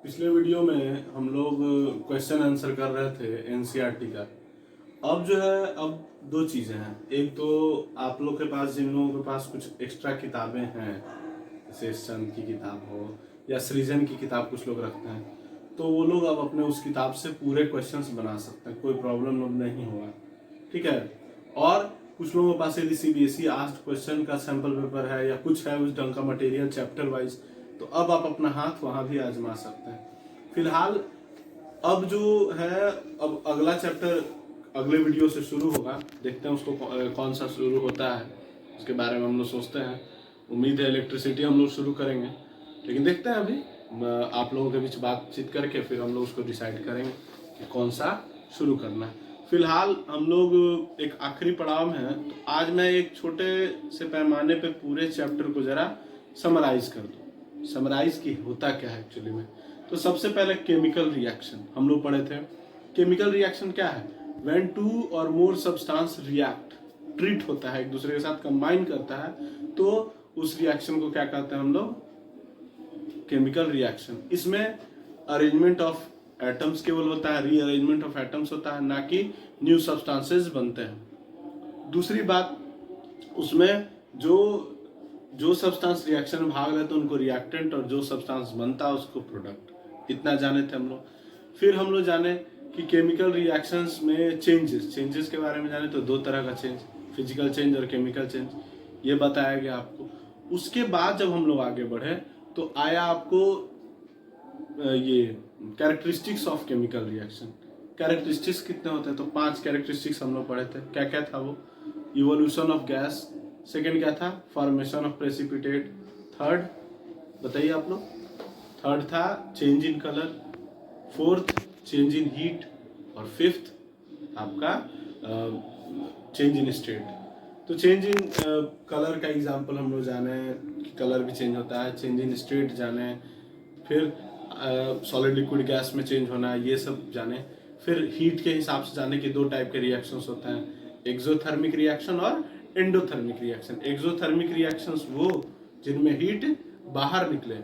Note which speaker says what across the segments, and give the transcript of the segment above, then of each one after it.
Speaker 1: पिछले वीडियो में हम लोग क्वेश्चन आंसर कर रहे थे एनसीईआरटी का। अब जो है, अब दो चीज़ें हैं। एक तो आप लोग के पास, जिन लोगों के पास कुछ एक्स्ट्रा किताबें हैं, जैसे चंद की किताब हो या सृजन की किताब कुछ लोग रखते हैं, तो वो लोग अब अपने उस किताब से पूरे क्वेश्चंस बना सकते हैं, कोई प्रॉब्लम अब नहीं होगा। ठीक है। और कुछ लोगों के पास यदि सीबीएसई आस्क्ड क्वेश्चन का सैंपल पेपर है या कुछ है उस ढंग का मटेरियल चैप्टर वाइज, तो अब आप अपना हाथ वहां भी आजमा सकते हैं। फिलहाल अब जो है, अब अगला चैप्टर अगले वीडियो से शुरू होगा। देखते हैं उसको कौन सा शुरू होता है, उसके बारे में हम लोग सोचते हैं। उम्मीद है इलेक्ट्रिसिटी हम लोग शुरू करेंगे, लेकिन देखते हैं। अभी आप लोगों के बीच बातचीत करके फिर हम लोग उसको डिसाइड करेंगे कि कौन सा शुरू करना है। फिलहाल हम लोग एक आखिरी पड़ाव में हैं, तो आज मैं एक छोटे से पैमाने पे पूरे चैप्टर को जरा समराइज कर दूं। समराइज की होता क्या है एक्चुअली में। तो सबसे पहले केमिकल रिएक्शन हम लोग पढ़े थे। केमिकल रिएक्शन क्या है? व्हेन टू और मोर सब्सटेंस रिएक्ट, ट्रीट होता है, एक दूसरे के साथ कंबाइन करता है, तो उस रिएक्शन को क्या कहते हैं हम लोग? Chemical reaction. इसमें अरेंजमेंट ऑफ एटम्स केवल होता है, रीअरेंजमेंट ऑफ एटम्स होता है, ना कि न्यू सब्सटेंसेस बनते हैं। दूसरी बात, उसमें जो जो सब्सटेंस रिएक्शन में भाग लेते हैं उनको रिएक्टेंट, और जो सब्सटेंस बनता है उसको प्रोडक्ट। इतना जाने थे हम लोग। फिर हम लोग जाने कि केमिकल रिएक्शंस में चेंजेस के बारे में जाने, तो दो तरह का चेंज, फिजिकल चेंज और केमिकल चेंज, ये बताया गया आपको। उसके बाद जब हम लोग आगे बढ़े तो आया आपको ये characteristics of chemical reaction. Characteristics कितने होते हैं? तो 5 कैरेक्टरिस्टिक्स हम लोग पढ़े थे। क्या क्या था वो? इवोल्यूशन ऑफ गैस, सेकेंड क्या था? फॉर्मेशन ऑफ प्रेसिपिटेट, थर्ड बताइए आप लोग। थर्ड था change in colour, fourth change in heat, और फिफ्थ आपका चेंज इन स्टेट। तो चेंज इन कलर का एग्जांपल हम लोग जाने कि कलर भी चेंज होता है। चेंज इन स्टेट जाने, फिर सॉलिड लिक्विड गैस में चेंज होना है, ये सब जाने। फिर हीट के हिसाब से जाने कि 2 टाइप के रिएक्शंस होते हैं, एक्सोथर्मिक रिएक्शन और एंडोथर्मिक रिएक्शन। एक्सोथर्मिक रिएक्शंस वो जिनमें हीट बाहर निकले,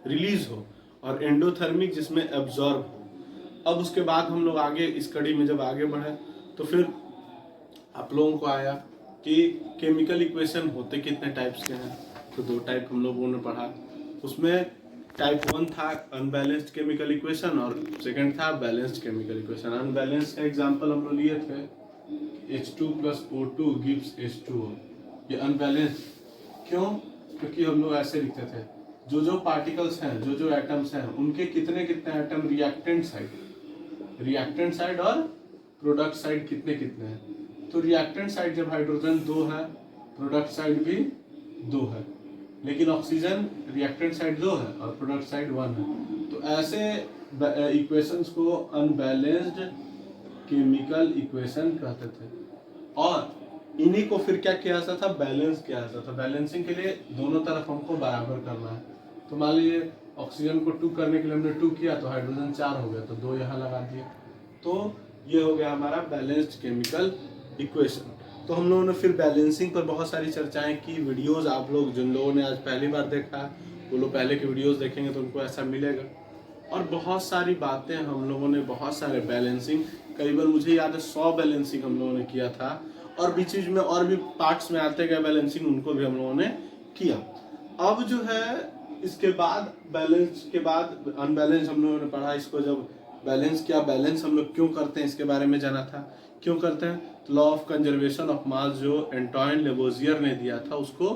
Speaker 1: रिलीज हो, और एंडोथर्मिक जिसमें एब्जॉर्ब हो। अब उसके बाद हम लोग आगे इस कड़ी में जब आगे बढ़े तो फिर आप लोगों को आया कि केमिकल इक्वेशन होते कितने टाइप्स के हैं। तो 2 टाइप हम लोगों ने पढ़ा। उसमें टाइप 1 था अनबैलेंस्ड केमिकल इक्वेशन, और सेकंड था बैलेंस्ड केमिकल इक्वेशन। अनबैलेंस्ड का एग्जांपल हम लोग लिए थे, H2 + O2 gives H2O। ये अनबैलेंस्ड क्यों? क्योंकि हम लोग ऐसे लिखते थे, जो जो पार्टिकल्स हैं, जो जो एटम्स हैं, उनके कितने कितने एटम रिएक्टेंट साइड और प्रोडक्ट साइड कितने कितने हैं। तो रिएक्टेंट साइड जब हाइड्रोजन 2 है, प्रोडक्ट साइड भी 2 है, लेकिन ऑक्सीजन रिएक्टेंट साइड 2 है और प्रोडक्ट साइड 1 है। तो ऐसे इक्वेशंस को अनबैलेंस्ड केमिकल इक्वेशन कहते थे। और इन्हीं को फिर क्या किया जाता था? बैलेंस किया जाता था। बैलेंसिंग के लिए दोनों तरफ हमको बराबर करना है। तो मान लीजिए ऑक्सीजन को 2 करने के लिए हमने 2 किया, तो हाइड्रोजन 4 हो गया, तो 2 यहाँ लगा दिए। तो ये हो गया हमारा बैलेंस्ड केमिकल इक्वेशन। तो हम लोगों ने फिर बैलेंसिंग पर बहुत सारी चर्चाएं की। वीडियोस आप लोग जिन लोगों ने आज पहली बार देखा, वो लोग पहले के वीडियोस देखेंगे तो उनको ऐसा मिलेगा। और बहुत सारी बातें हम लोगों ने, बहुत सारे बैलेंसिंग, करीबन मुझे याद है 100 बैलेंसिंग हम लोगों ने किया था। और बीच बीच में और भी पार्ट्स में आते गए बैलेंसिंग, उनको भी हम लोगों ने किया। अब जो है इसके बाद, बैलेंस के बाद अनबैलेंस हम लोगों ने पढ़ा। इसको जब बैलेंस किया, बैलेंस हम लोग क्यों करते हैं इसके बारे में जाना था। क्यों करते हैं? तो law of conservation of mass जो एंटोइन लेवोजियर ने दिया था, उसको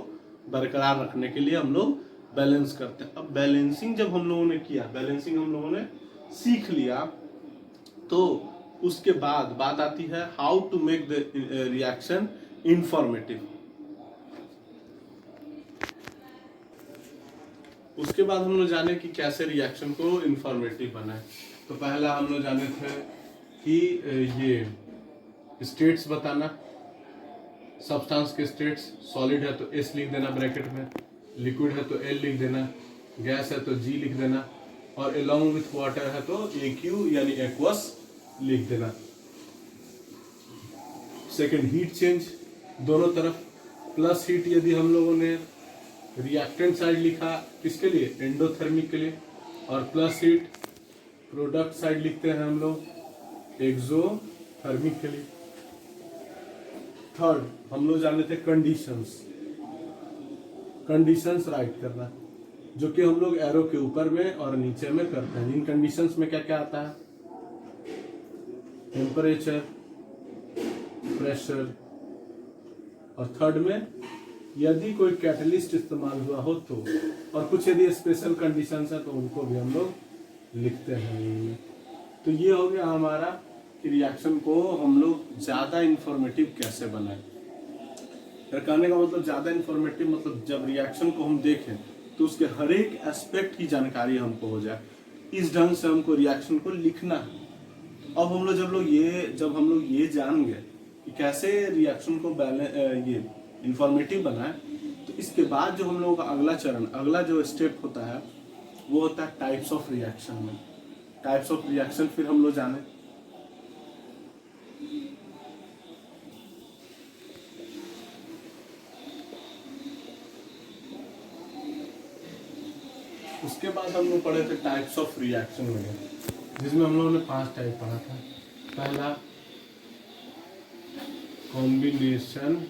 Speaker 1: बरकरार रखने के लिए हम लोग बैलेंस करते हैं। अब बैलेंसिंग जब हम लोगों ने किया, बैलेंसिंग हम लोगों ने सीख लिया, तो उसके बाद बात आती है how to make the reaction informative. उसके बाद हम लोग जाने कि कैसे रिएक्शन को इंफॉर्मेटिव बनाए। तो पहला हम लोग जाने थे कि ये स्टेट्स बताना, सब्सटेंस के स्टेट्स। सॉलिड है तो S लिख देना ब्रैकेट में, लिक्विड है तो L लिख देना, गैस है तो G लिख देना, और along with वाटर है तो AQ यानी एक्वस लिख देना। सेकेंड, हीट चेंज, दोनों तरफ प्लस हीट। यदि हम लोगों ने रिएक्टेंट साइड लिखा, किसके लिए? एंडोथर्मिक के लिए, और प्लस हीट प्रोडक्ट साइड लिखते हैं हम लोग एक्सोथर्मिकली। थर्ड हम लोग जान लेते हैं कंडीशंस राइट करना, जो कि हम लोग एरो के ऊपर में और नीचे में करते हैं। इन कंडीशंस में क्या क्या आता है? टेम्परेचर, प्रेशर, और थर्ड में यदि कोई कैटलिस्ट इस्तेमाल हुआ हो तो, और कुछ यदि स्पेशल कंडीशंस है तो उनको भी हम लोग लिखते हैं। तो ये हो गया हमारा कि रिएक्शन को हम लोग ज्यादा इंफॉर्मेटिव कैसे बनाएं। कहने का मतलब ज्यादा इंफॉर्मेटिव मतलब जब रिएक्शन को हम देखें तो उसके हर एक एस्पेक्ट की जानकारी हमको हो जाए। इस ढंग से हमको रिएक्शन को लिखना है। अब हम लोग जब हम लोग ये जान गए कि कैसे रिएक्शन को ये इंफॉर्मेटिव बनाए, तो इसके बाद जो हम लोगों का अगला जो स्टेप होता है वो होता है टाइप्स ऑफ रिएक्शन में। टाइप्स ऑफ रिएक्शन फिर हम लोग जाने। उसके बाद हम लोग पढ़े थे टाइप्स ऑफ रिएक्शन वगैरह, जिसमें हम लोगों ने 5 टाइप पढ़ा था। पहला कॉम्बिनेशन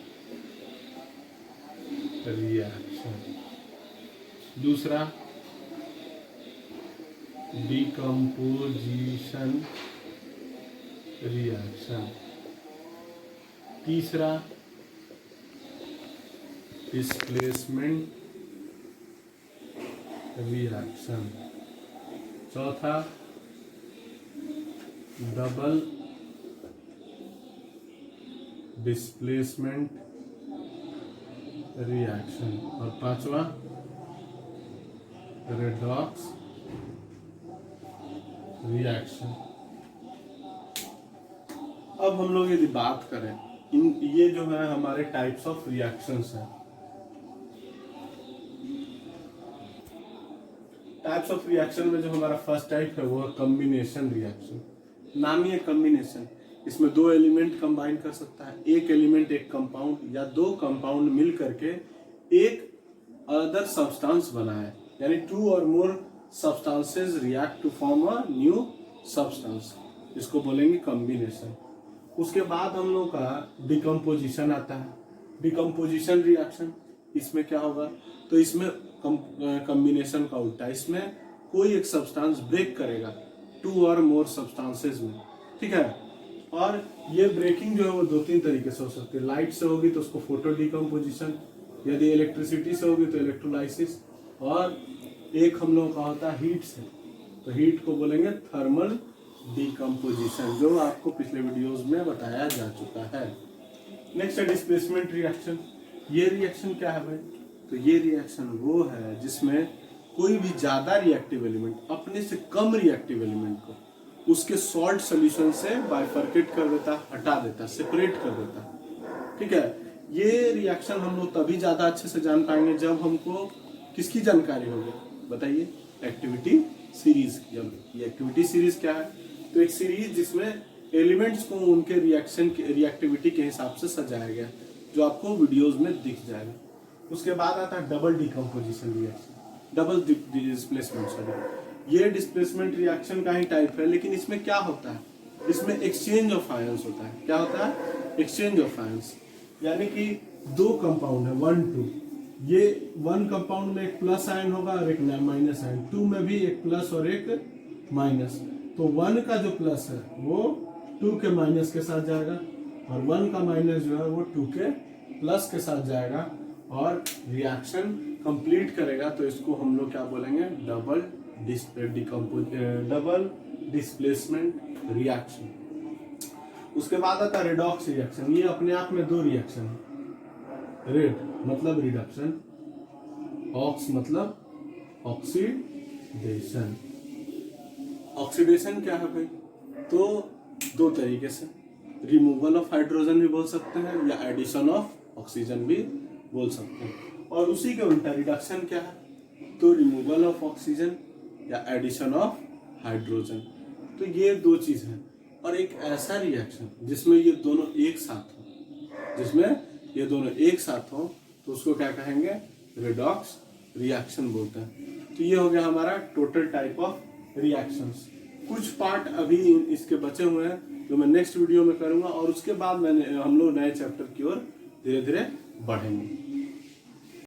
Speaker 1: रिएक्शन, दूसरा डिकम्पोजिशन रिएक्शन, तीसरा डिस्प्लेसमेंट रिएक्शन, चौथा डबल डिस्प्लेसमेंट रिएक्शन, और पांचवा रेडॉक्स रिएक्शन। अब हम लोग यदि बात करें ये जो है हमारे टाइप्स ऑफ रिएक्शंस हैं। टाइप्स ऑफ रिएक्शन में जो हमारा फर्स्ट टाइप है वो है कॉम्बिनेशन रिएक्शन। नाम ही है कॉम्बिनेशन, इसमें 2 एलिमेंट कंबाइन कर सकता है। एक एलिमेंट एक कंपाउंड या 2 कंपाउंड मिल करके एक अदर सब्सटेंस बना है, यानी 2 और more substances react to form a new substance, इसको बोलेंगे कॉम्बिनेशन। उसके बाद हम लोग का डिकम्पोजिशन आता है। डिकम्पोजिशन रिएक्शन, इसमें क्या होगा? तो इसमें कॉम्बिनेशन का उल्टा, इसमें कोई एक सब्सटेंस ब्रेक करेगा 2 और मोर सब्सटेंसेस में, ठीक है। और ये ब्रेकिंग जो है वो 2-3 तरीके से हो सकती है। लाइट से होगी तो उसको फोटो डिकम्पोजिशन, यदि इलेक्ट्रिसिटी से होगी तो इलेक्ट्रोलाइसिस, और एक हम लोगों का होता है हीट से, तो हीट को बोलेंगे थर्मल डिकम्पोजिशन, जो आपको पिछले वीडियोस में बताया जा चुका है। नेक्स्ट है डिस्प्लेसमेंट रिएक्शन। ये रिएक्शन क्या है भाई? तो ये रिएक्शन वो है जिसमें कोई भी ज्यादा रिएक्टिव एलिमेंट अपने से कम रिएक्टिव एलिमेंट को उसके सॉल्ट सोल्यूशन से बाइफरकेट कर देता, हटा देता, सेपरेट कर देता, ठीक है। ये रिएक्शन हम लोग तभी ज्यादा अच्छे से जान पाएंगे जब हमको किसकी जानकारी होगी, बताइए? एक्टिविटी सीरीज की। अब ये एक्टिविटी सीरीज क्या है? तो एक सीरीज जिसमें एलिमेंट्स को उनके रिएक्टिविटी के हिसाब से सजाया गया, जो आपको वीडियोस में दिख जाएगा। उसके बाद आता है double decomposition reaction, double displacement, sorry. ये डिस्प्लेसमेंट रिएक्शन का ही टाइप है, लेकिन इसमें क्या होता है? इसमें एक्सचेंज ऑफ आयंस होता है। क्या होता है? एक्सचेंज ऑफ आयंस, यानी कि 2 कंपाउंड है 1, 2, ये 1 कंपाउंड में एक प्लस आयन होगा और एक माइनस आयन, 2 में भी एक प्लस और एक माइनस। तो 1 का जो प्लस है वो 2 के माइनस के साथ जाएगा, और 1 का माइनस जो है वो 2 के प्लस के साथ जाएगा, और रिएक्शन कंप्लीट करेगा। तो इसको हम लोग क्या बोलेंगे? Double displacement reaction. उसके बाद आता है रेडॉक्स रिएक्शन। ये अपने आप में 2 रिएक्शन है। रेड मतलब रिडक्शन, ऑक्स मतलब ऑक्सीडेशन। ऑक्सीडेशन क्या है भाई? तो 2 तरीके से, रिमूवल ऑफ हाइड्रोजन भी बोल सकते हैं या एडिशन ऑफ ऑक्सीजन भी बोल सकते हैं। और उसी के उल्टा रिडक्शन क्या है? तो रिमूवल ऑफ ऑक्सीजन या एडिशन ऑफ हाइड्रोजन। तो ये 2 चीज है। और एक ऐसा रिएक्शन जिसमें ये दोनों एक साथ हो, तो उसको क्या कहेंगे? रेडॉक्स रिएक्शन बोलते हैं। तो ये हो गया हमारा टोटल टाइप ऑफ रिएक्शंस। कुछ पार्ट अभी इसके बचे हुए हैं जो मैं नेक्स्ट वीडियो में करूंगा, और उसके बाद हम लोग नए चैप्टर की ओर धीरे धीरे बढ़ेंगे।